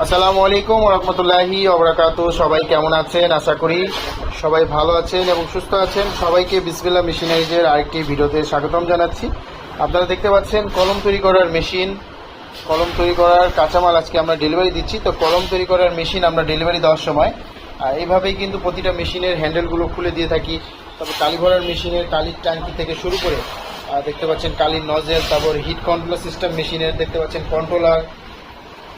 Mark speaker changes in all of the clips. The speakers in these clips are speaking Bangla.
Speaker 1: আসসালামু আলাইকুম ওয়া রাহমাতুল্লাহি ওয়া বারাকাতুহু। সবাই কেমন আছেন? আশা করি সবাই ভালো আছেন এবং সুস্থ আছেন। সবাইকে বিসমিল্লাহ মেশিনারিজের আরেকটি ভিডিওতে স্বাগতম জানাচ্ছি। আপনারা দেখতে পাচ্ছেন কলম তৈরি করার মেশিন, কলম তৈরি করার কাঁচামাল আজকে আমরা ডেলিভারি দিচ্ছি। তো কলম তৈরি করার মেশিন আমরা ডেলিভারি দেওয়ার সময় এইভাবেই কিন্তু প্রতিটা মেশিনের হ্যান্ডেলগুলো খুলে দিয়ে থাকি। তবে কালি ভরার মেশিনের কালির ট্যাঙ্কি থেকে শুরু করে দেখতে পাচ্ছেন কালির নজেল, তারপর হিট কন্ট্রোলার সিস্টেম মেশিনের দেখতে পাচ্ছেন কন্ট্রোলার,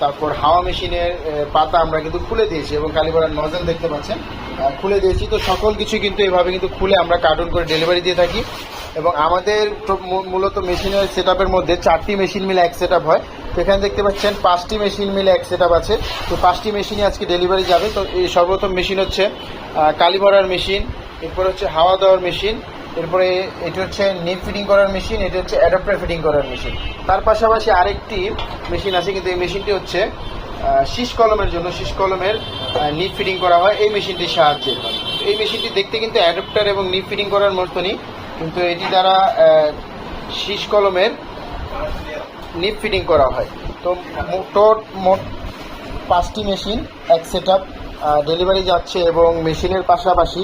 Speaker 1: তারপর হাওয়া মেশিনের পাতা আমরা কিন্তু খুলে দিয়েছি এবং কালীপাড়ার নজেল দেখতে পাচ্ছেন খুলে দিয়েছি। তো সকল কিছু কিন্তু এভাবে কিন্তু খুলে আমরা কার্টুন করে ডেলিভারি দিয়ে থাকি। এবং আমাদের মূলত মেশিনের সেট আপের মধ্যে 4টি মেশিন মিলে এক সেট আপ হয়। তো এখানে দেখতে পাচ্ছেন 5টি মেশিন মিলে এক সেট আপ আছে। তো 5টি মেশিনই আজকে ডেলিভারি যাবে। তো এই সর্বপ্রথম মেশিন হচ্ছে কালীপাড়ার মেশিন, এরপর হচ্ছে হাওয়া দেওয়ার মেশিন, এরপরে এটি হচ্ছে নিপ ফিটিং করার মেশিন, এটি হচ্ছে অ্যাডাপ্টার ফিটিং করার মেশিন। তার পাশাপাশি আরেকটি মেশিন আছে, কিন্তু এই মেশিনটি হচ্ছে শীষ কলমের জন্য, শীষ কলমের নিপ ফিটিং করা হয় এই মেশিনটির সাহায্যে। এই মেশিনটি দেখতে কিন্তু অ্যাডাপ্টার এবং নিপ ফিটিং করার মতনই, কিন্তু এটি দ্বারা শীষ কলমের নিপ ফিটিং করা হয়। তো মোট 5টি মেশিন এক সেট আপ ডেলিভারি যাচ্ছে এবং মেশিনের পাশাপাশি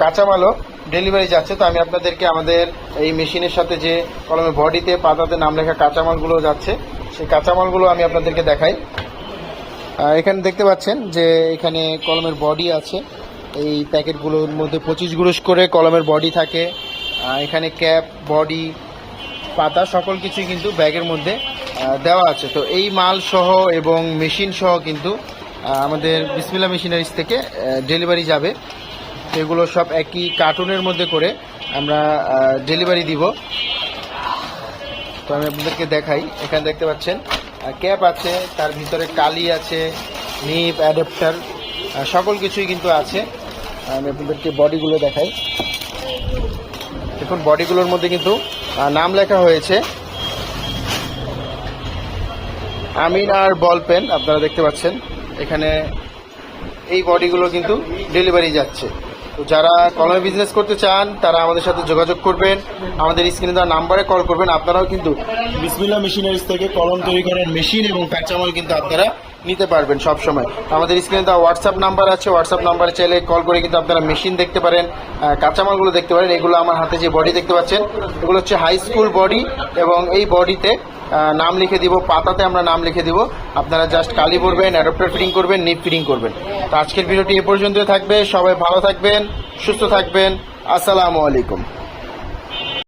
Speaker 1: কাঁচামালও ডেলিভারি যাচ্ছে। তো আমি আপনাদেরকে আমাদের এই মেশিনের সাথে যে কলমের বডিতে পাতাতে নাম লেখা কাঁচামালগুলো যাচ্ছে সেই কাঁচামালগুলো আমি আপনাদেরকে দেখাই। এখানে দেখতে পাচ্ছেন যে এখানে কলমের বডি আছে। এই প্যাকেটগুলোর মধ্যে 25 গুরুশ করে কলমের বডি থাকে। এখানে ক্যাপ, বডি, পাতা সকল কিছুই কিন্তু ব্যাগের মধ্যে দেওয়া আছে। তো এই মাল সহ এবং মেশিন সহ কিন্তু আমাদের বিসমিল্লাহ মেশিনারিজ থেকে ডেলিভারি যাবে। এগুলো সব একই কার্টুনের মধ্যে করে আমরা ডেলিভারি দিব। তো আমি আপনাদেরকে দেখাই। এখানে দেখতে পাচ্ছেন ক্যাপ আছে, তার ভিতরে কালি আছে, নিপ, অ্যাডাপ্টার সকল কিছুই কিন্তু আছে। আমি আপনাদেরকে বডিগুলো দেখাই। দেখুন বডিগুলোর মধ্যে কিন্তু নাম লেখা হয়েছে আমিন আর বল পেন, আপনারা দেখতে পাচ্ছেন এখানে। এই বডিগুলো কিন্তু ডেলিভারি যাচ্ছে। তো যারা কলমে বিজনেস করতে চান তারা আমাদের সাথে যোগাযোগ করবেন, আমাদের স্ক্রিনে দেওয়া নাম্বারে কল করবেন। আপনারাও কিন্তু বিসমিল্লাহ মেশিনারিজ থেকে কলম তৈরি করার মেশিন এবং কাঁচামাল কিন্তু আপনারা নিতে পারবেন সব সময়। আমাদের স্ক্রিনে দেওয়া হোয়াটসঅ্যাপ নাম্বার আছে, হোয়াটসঅ্যাপ নাম্বারে চাইলে কল করে কিন্তু আপনারা মেশিন দেখতে পারেন, কাঁচামালগুলো দেখতে পারেন। এগুলো আমার হাতে যে বডি দেখতে পাচ্ছেন এগুলো হচ্ছে হাই স্কুল বডি এবং এই বডিতে নাম লিখে দিব, পাতাতে আমরা নাম লিখে দিব। আপনারা জাস্ট কালি ভরবেন, অ্যাডাপ্টার ফিটিং করবেন, নিপ ফিটিং করবেন। তো আজকের ভিডিওটি এ পর্যন্ত থাকবে। সবাই ভালো থাকবেন, সুস্থ থাকবেন। আসসালামু আলাইকুম।